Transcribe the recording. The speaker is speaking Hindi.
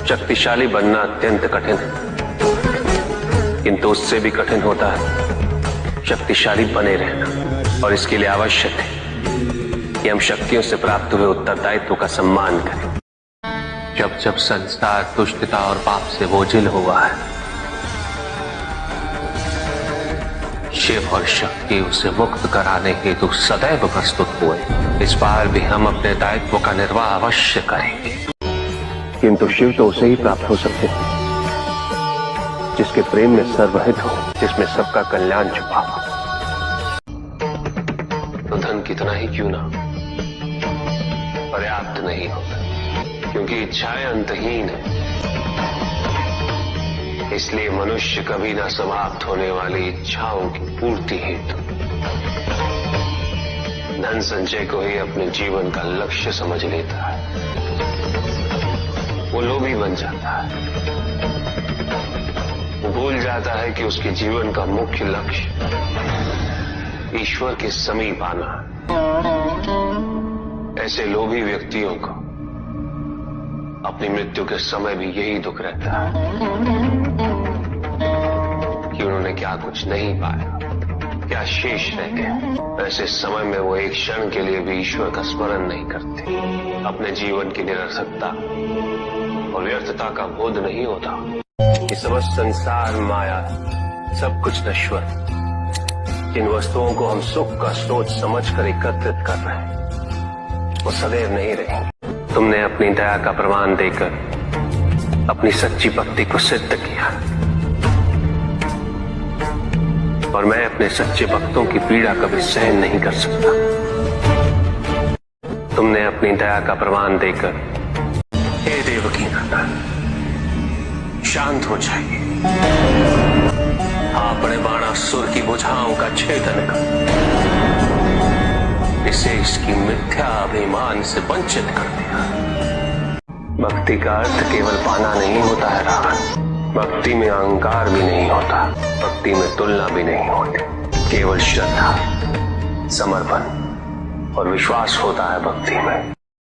शक्तिशाली बनना अत्यंत कठिन है, किंतु उससे भी कठिन होता है शक्तिशाली बने रहना। और इसके लिए आवश्यक है कि हम शक्तियों से प्राप्त हुए उत्तरदायित्व का सम्मान करें। जब जब संसार दुष्टता और पाप से बोझिल हुआ है, शिव और शक्ति उसे मुक्त कराने हेतु सदैव प्रस्तुत हुए। इस बार भी हम अपने दायित्व का निर्वाह अवश्य करेंगे, किंतु शिव तो उसे ही प्राप्त हो सकते हैं जिसके प्रेम में सर्वहित हो, जिसमें सबका कल्याण छुपा हो। तो धन कितना ही क्यों ना पर्याप्त नहीं होता, क्योंकि इच्छाएं अंतहीन है। इसलिए मनुष्य कभी ना समाप्त होने वाली इच्छाओं की पूर्ति हेतु धन संचय को ही अपने जीवन का लक्ष्य समझ लेता है। वो लोभी बन जाता है। वो भूल जाता है कि उसके जीवन का मुख्य लक्ष्य ईश्वर के समीप आना है। ऐसे लोभी व्यक्तियों को अपनी मृत्यु के समय भी यही दुख रहता है कि उन्होंने क्या कुछ नहीं पाया, क्या शेष रह गया। ऐसे समय में वो एक क्षण के लिए भी ईश्वर का स्मरण नहीं करते। अपने जीवन की निरर्थकता और व्यर्थता का बोध नहीं होता। ये समस्त संसार माया, सब कुछ नश्वर। जिन वस्तुओं को हम सुख का स्रोत समझकर एकत्रित कर रहे हैं, वो सदैव नहीं रहेंगे। तुमने अपनी दया का प्रमाण देकर अपनी सच्ची भक्ति को सिद्ध किया, और मैं अपने सच्चे भक्तों की पीड़ा कभी सहन नहीं कर सकता। तुमने अपनी दया का प्रमाण देकर, हे देवकी नंदन, शांत हो जाइए। आपने बाणासुर की भुजाओं का छेदन कर इसे इसकी मिथ्या अभिमान से वंचित कर दिया। भक्ति का अर्थ केवल पाना नहीं होता है रावण। भक्ति में अहंकार भी नहीं होता, भक्ति में तुलना भी नहीं होती। केवल श्रद्धा, समर्पण और विश्वास होता है भक्ति में।